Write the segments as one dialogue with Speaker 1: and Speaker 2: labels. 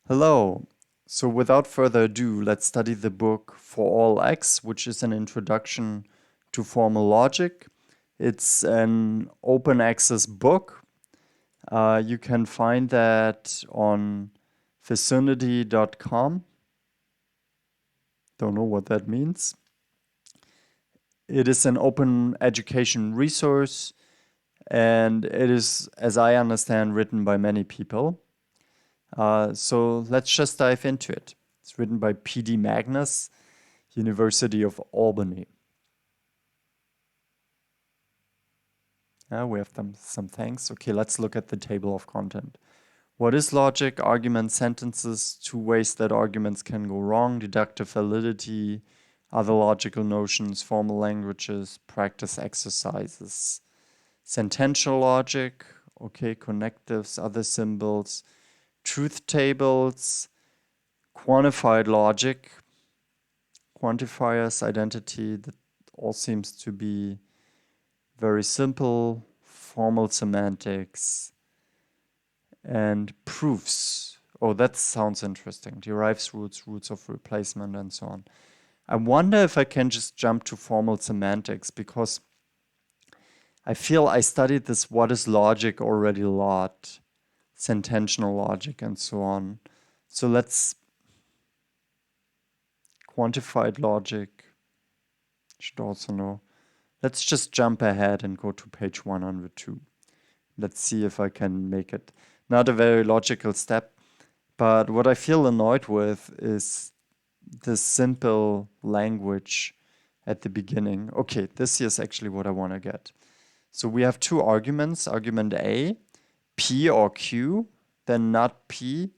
Speaker 1: Hello. So without further ado, let's study the book forallX, which is an introduction to formal logic. It's an open access book. You can find that on vicinity.com. Don't know what that means. It is an open education resource, and it is, as I understand, written by many people. So let's just dive into it. It's written by P.D. Magnus, University of Albany. We have some thanks. Okay, let's look at the table of content. What is logic? Argument sentences, two ways that arguments can go wrong, deductive validity, other logical notions, formal languages, practice exercises. Sentential logic, okay, connectives, other symbols, truth tables, quantified logic, quantifiers, identity, that all seems to be very simple, formal semantics, and proofs. Oh, that sounds interesting. Derives roots, roots of replacement, and so on. I wonder if I can just jump to formal semantics, because I feel I studied this what is logic already a lot, sentential logic, and so on. So let's quantified logic, should also know. Let's just jump ahead and go to page 102. Let's see if I can make it. Not a very logical step, but what I feel annoyed with is this simple language at the beginning. Okay, this is actually what I want to get. So we have two arguments. Argument A, P or Q, then not P,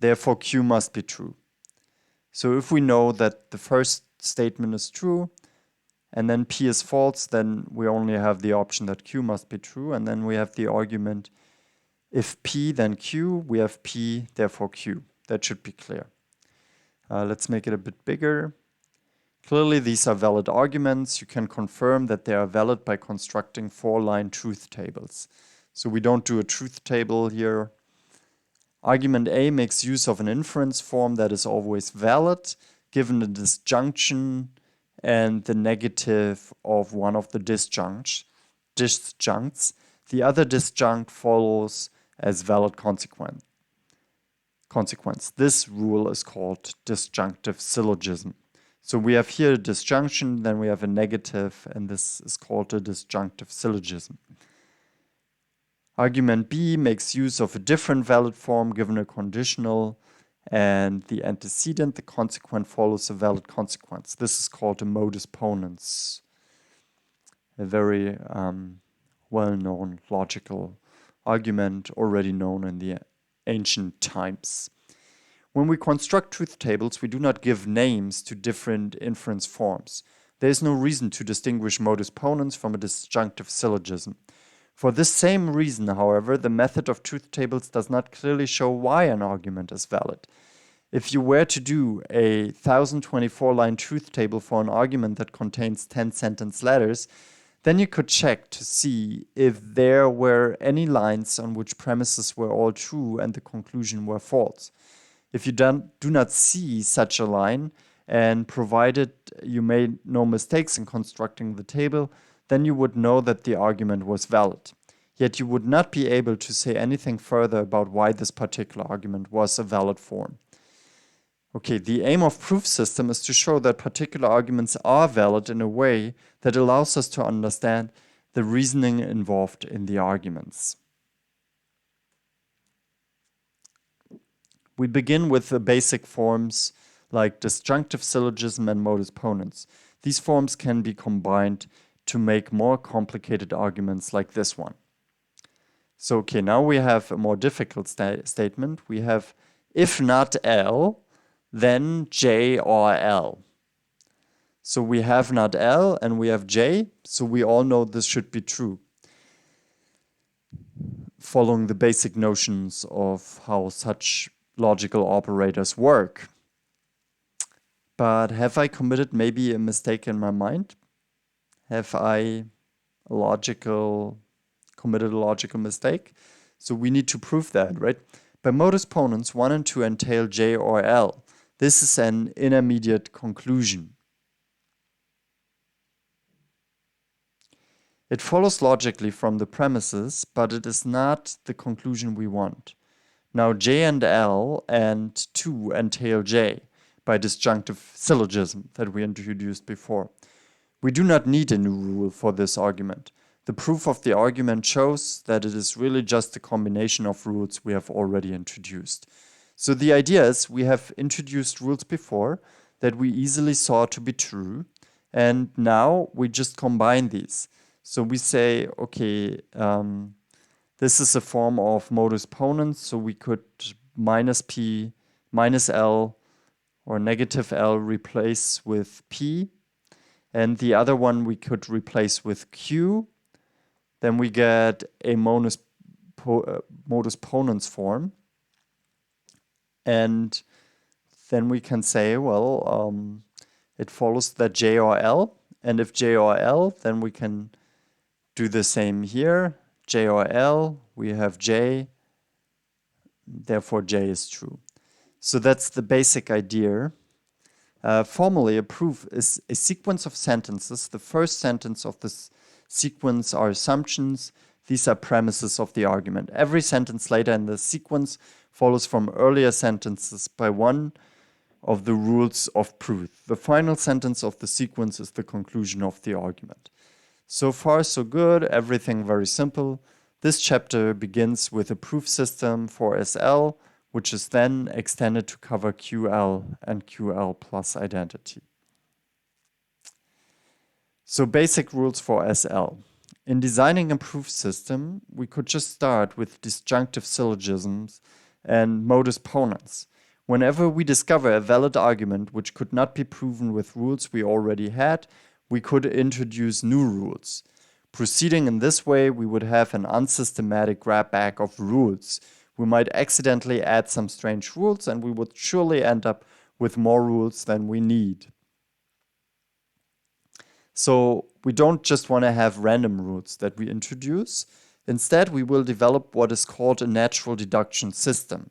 Speaker 1: therefore Q must be true. So if we know that the first statement is true, and then P is false, then we only have the option that Q must be true. And then we have the argument, if P, then Q, we have P, therefore Q. That should be clear. Let's make it a bit bigger. Clearly, these are valid arguments. You can confirm that they are valid by constructing 4-line truth tables. So we don't do a truth table here. Argument A makes use of an inference form that is always valid, given the disjunction and the negative of one of the disjuncts. The other disjunct follows as valid consequence. This rule is called disjunctive syllogism. So we have here a disjunction, then we have a negative, and this is called a disjunctive syllogism. Argument B makes use of a different valid form given a conditional, and the antecedent, the consequent, follows a valid consequence. This is called a modus ponens, a very well-known logical argument already known in the ancient times. When we construct truth tables, we do not give names to different inference forms. There is no reason to distinguish modus ponens from a disjunctive syllogism. For this same reason, however, the method of truth tables does not clearly show why an argument is valid. If you were to do a 1024-line truth table for an argument that contains 10 sentence letters, then you could check to see if there were any lines on which premises were all true and the conclusion were false. If you do not see such a line, and provided you made no mistakes in constructing the table, then you would know that the argument was valid. Yet you would not be able to say anything further about why this particular argument was a valid form. Okay, the aim of proof system is to show that particular arguments are valid in a way that allows us to understand the reasoning involved in the arguments. We begin with the basic forms like disjunctive syllogism and modus ponens. These forms can be combined to make more complicated arguments like this one. So, okay, now we have a more difficult statement. We have if not L, then J or L. So we have not L and we have J, so we all know this should be true, following the basic notions of how such logical operators work. But have I committed maybe a mistake in my mind? Have I committed a logical mistake? So we need to prove that, right? By modus ponens, 1 and 2 entail J or L. This is an intermediate conclusion. It follows logically from the premises, but it is not the conclusion we want. Now J and L and 2 entail J by disjunctive syllogism that we introduced before. We do not need a new rule for this argument. The proof of the argument shows that it is really just a combination of rules we have already introduced. So the idea is we have introduced rules before that we easily saw to be true, and now we just combine these. So we say, okay, this is a form of modus ponens, so we could minus p, minus l, or negative l replace with p, and the other one we could replace with q. Then we get a modus ponens form, and then we can say, well, it follows that J or L, and if J or L, then we can do the same here. J or L, we have J, therefore J is true. So that's the basic idea. Formally, a proof is a sequence of sentences. The first sentence of this sequence are assumptions. These are premises of the argument. Every sentence later in the sequence follows from earlier sentences by one of the rules of proof. The final sentence of the sequence is the conclusion of the argument. So far, so good. Everything very simple. This chapter begins with a proof system for SL, which is then extended to cover QL and QL plus identity. So basic rules for SL. In designing a proof system, we could just start with disjunctive syllogisms and modus ponens. Whenever we discover a valid argument which could not be proven with rules we already had, we could introduce new rules. Proceeding in this way, we would have an unsystematic grab bag of rules. We might accidentally add some strange rules, and we would surely end up with more rules than we need. So we don't just want to have random rules that we introduce. Instead, we will develop what is called a natural deduction system.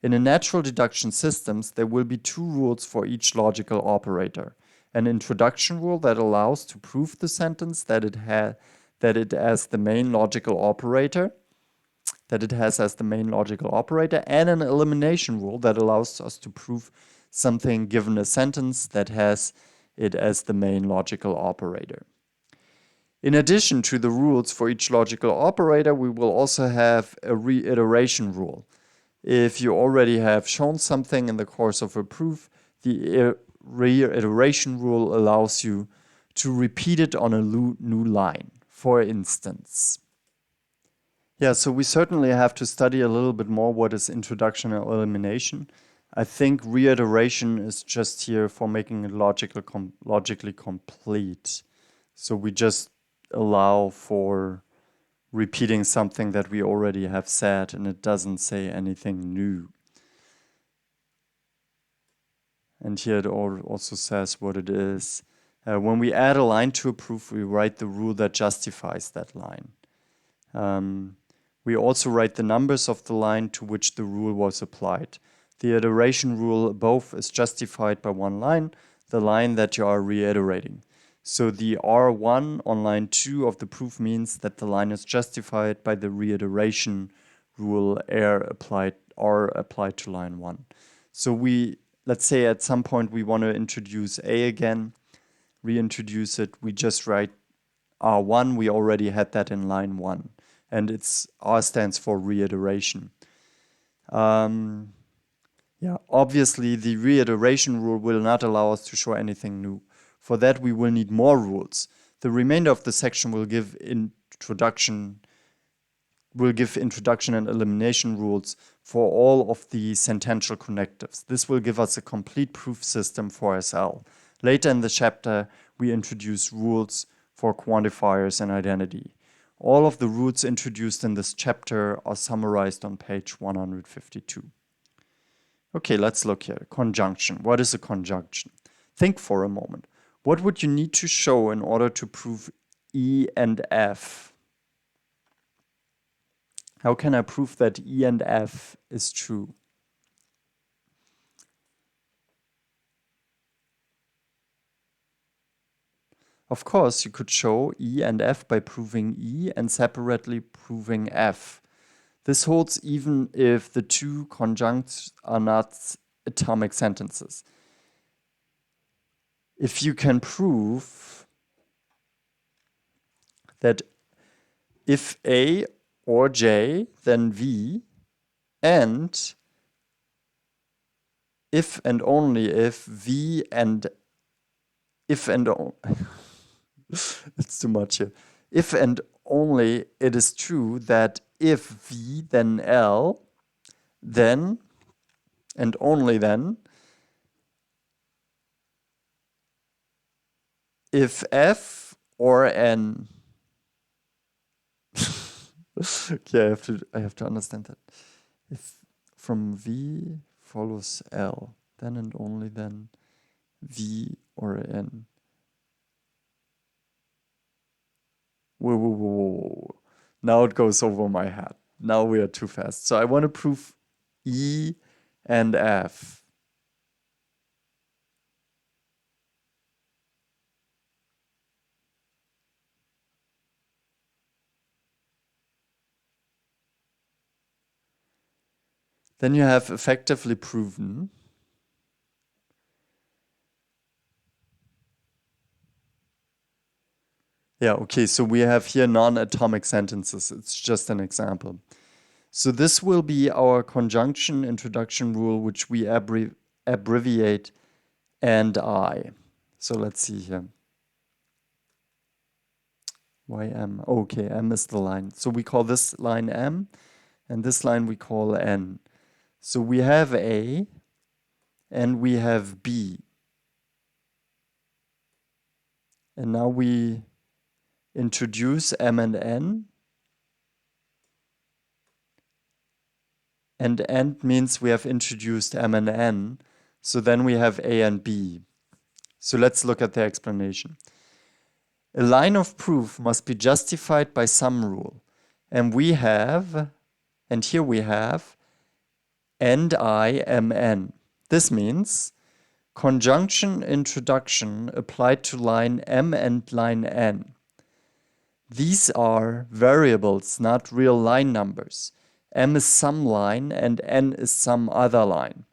Speaker 1: In a natural deduction system, there will be two rules for each logical operator. An introduction rule that allows to prove the sentence that it has as the main logical operator, and an elimination rule that allows us to prove something given a sentence that has it as the main logical operator. In addition to the rules for each logical operator, we will also have a reiteration rule. If you already have shown something in the course of a proof, the reiteration rule allows you to repeat it on a new line, for instance. Yeah, so we certainly have to study a little bit more what is introduction and elimination. I think reiteration is just here for making it logically complete. So we just allow for repeating something that we already have said, and it doesn't say anything new. And here it also says what it is. When we add a line to a proof, we write the rule that justifies that line. We also write the numbers of the line to which the rule was applied. The iteration rule above is justified by one line, the line that you are reiterating. So the R1 on line 2 of the proof means that the line is justified by the reiteration rule R applied to line 1. So let's say at some point we want to introduce A again, reintroduce it, we just write R1, we already had that in line 1. And R stands for reiteration. Yeah, obviously the reiteration rule will not allow us to show anything new. For that we will need more rules. The remainder of the section will give introduction and elimination rules for all of the sentential connectives. This will give us a complete proof system for SL. Later in the chapter, we introduce rules for quantifiers and identity. All of the rules introduced in this chapter are summarized on page 152. Okay, let's look here. Conjunction. What is a conjunction? Think for a moment. What would you need to show in order to prove E and F? How can I prove that E and F is true? Of course, you could show E and F by proving E and separately proving F. This holds even if the two conjuncts are not atomic sentences. If you can prove that if A or J, then V, and if and only if V and if and it's too much here. If and only it is true that if V then L, then and only then if F or N. Okay, I have to understand that. If from V follows L, then and only then V or N. Whoa. Now it goes over my head. Now we are too fast. So I want to prove E and F. Then you have effectively proven yeah, okay, so we have here non-atomic sentences. It's just an example. So this will be our conjunction introduction rule, which we abbreviate and I. So let's see here. YM. Okay, M is the line. So we call this line M, and this line we call N. So we have A, and we have B. And now we introduce M and N. And N means we have introduced M and N. So then we have A and B. So let's look at the explanation. A line of proof must be justified by some rule. And we have, and here we have, and I M N. This means conjunction introduction applied to line M and line N. These are variables, not real line numbers. M is some line and N is some other line.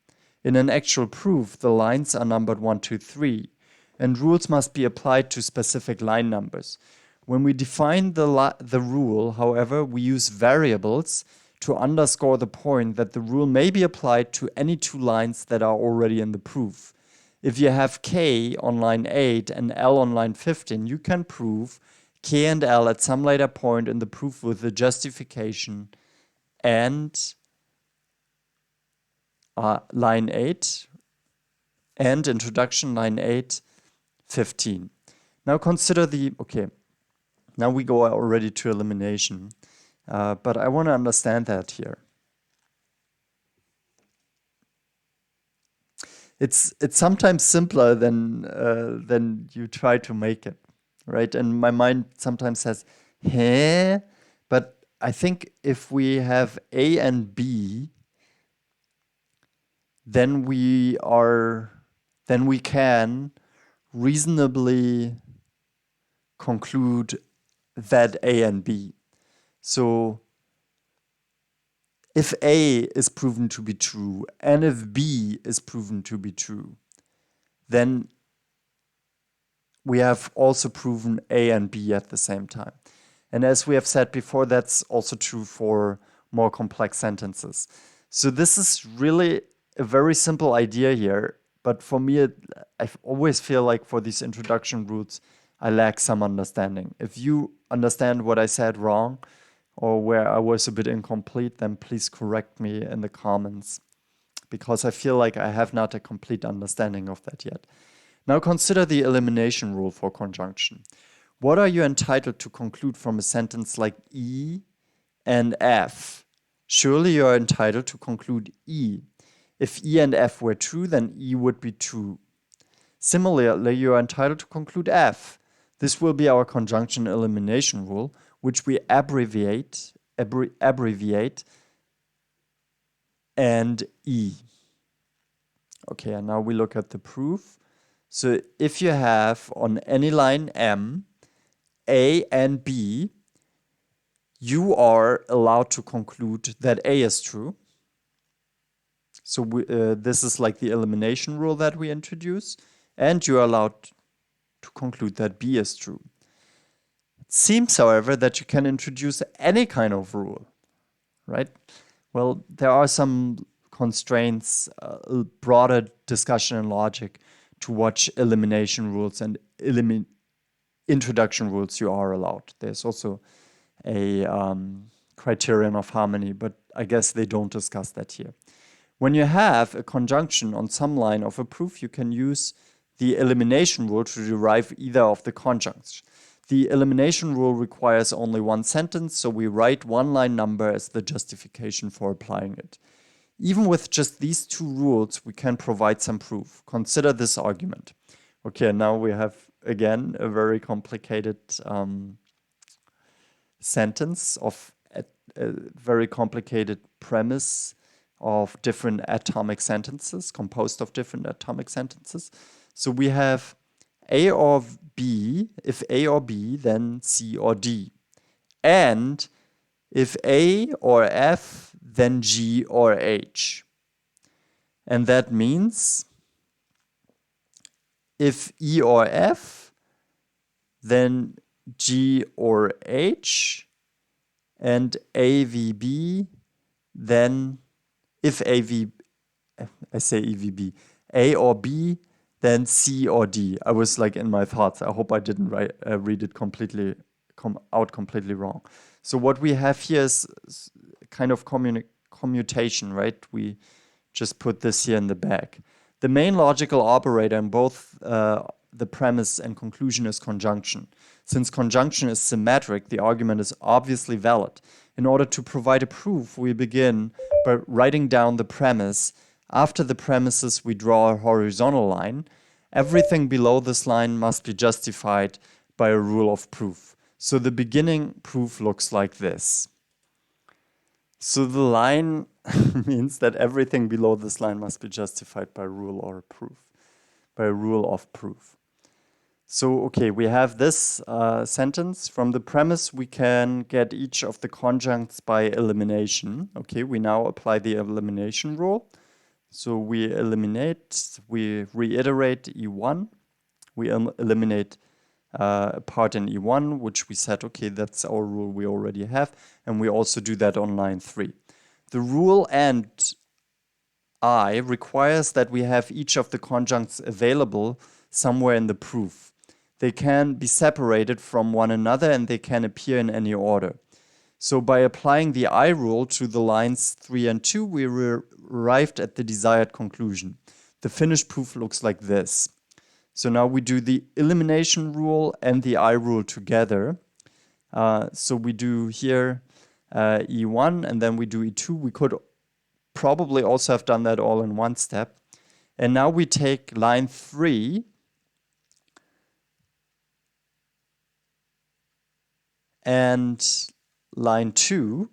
Speaker 1: In an actual proof, the lines are numbered 1, 2, 3, and rules must be applied to specific line numbers. When we define the rule, however, we use variables to underscore the point that the rule may be applied to any two lines that are already in the proof. If you have K on line 8 and L on line 15, you can prove K and L at some later point in the proof with the justification and line 8 and introduction line 8, 15. Now consider now we go already to elimination, but I want to understand that here. It's sometimes simpler than you try to make it, right? And my mind sometimes says, "Huh?" But I think if we have A and B, then we can reasonably conclude that A and B. So if A is proven to be true and if B is proven to be true, then we have also proven A and B at the same time. And as we have said before, that's also true for more complex sentences. So this is really a very simple idea here, but for me, I always feel like for these introduction rules, I lack some understanding. If you understand what I said wrong or where I was a bit incomplete, then please correct me in the comments, because I feel like I have not a complete understanding of that yet. Now consider the elimination rule for conjunction. What are you entitled to conclude from a sentence like E and F? Surely you are entitled to conclude E. If E and F were true, then E would be true. Similarly, you are entitled to conclude F. This will be our conjunction elimination rule, which we abbreviate abbreviate, and E. Okay, and now we look at the proof. So if you have on any line M, A and B, you are allowed to conclude that A is true. So this is like the elimination rule that we introduce, and you are allowed to conclude that B is true. It seems, however, that you can introduce any kind of rule, right? Well, there are some constraints, broader discussion in logic to what elimination rules and introduction rules you are allowed. There's also a criterion of harmony, but I guess they don't discuss that here. When you have a conjunction on some line of a proof, you can use the elimination rule to derive either of the conjuncts. The elimination rule requires only one sentence, so we write one line number as the justification for applying it. Even with just these two rules, we can provide some proof. Consider this argument. Okay, now we have, again, a very complicated sentence of a very complicated premise of different atomic sentences, composed of different atomic sentences. So we have A or B. If A or B, then C or D. And if A or F, then G or H. And that means if E or F, then G or H, and AVB, then if AV, I say EVB, A or B, then C or D. I was like in my thoughts. I hope I didn't read it completely wrong. So what we have here is kind of commutation, right? We just put this here in the back. The main logical operator in both the premise and conclusion is conjunction. Since conjunction is symmetric, the argument is obviously valid. In order to provide a proof, we begin by writing down the premise. After the premises, we draw a horizontal line. Everything below this line must be justified by a rule of proof. So the beginning proof looks like this. So the line means that everything below this line must be justified by a rule or a proof, by a rule of proof. So, okay, we have this sentence. From the premise, we can get each of the conjuncts by elimination. Okay, we now apply the elimination rule. So we eliminate, we reiterate E1. We eliminate a part in E1, which we said, okay, that's our rule we already have. And we also do that on line 3. The rule and I requires that we have each of the conjuncts available somewhere in the proof. They can be separated from one another and they can appear in any order. So by applying the I rule to the lines 3 and 2, we arrived at the desired conclusion. The finished proof looks like this. So now we do the elimination rule and the I rule together. So we do here E1 and then we do E2. We could probably also have done that all in one step. And now we take line 3 and line 2,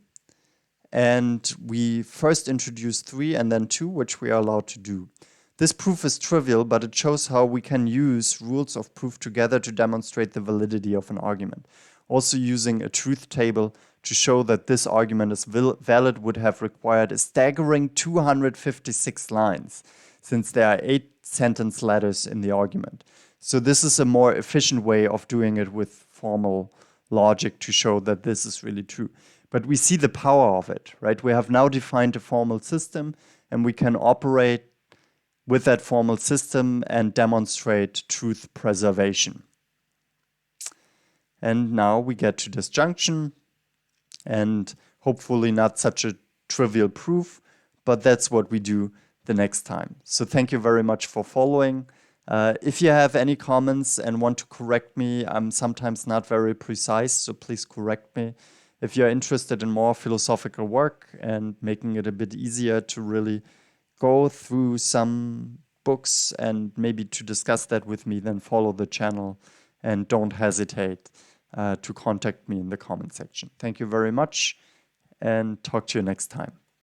Speaker 1: and we first introduce 3 and then 2, which we are allowed to do. This proof is trivial, but it shows how we can use rules of proof together to demonstrate the validity of an argument. Also, using a truth table to show that this argument is valid would have required a staggering 256 lines, since there are 8 sentence letters in the argument. So this is a more efficient way of doing it with formal logic to show that this is really true. But we see the power of it, right? We have now defined a formal system, and we can operate with that formal system and demonstrate truth preservation. And now we get to disjunction, and hopefully not such a trivial proof, but that's what we do the next time. So thank you very much for following. If you have any comments and want to correct me, I'm sometimes not very precise, so please correct me. If you're interested in more philosophical work and making it a bit easier to really go through some books and maybe to discuss that with me, then follow the channel and don't hesitate to contact me in the comment section. Thank you very much and talk to you next time.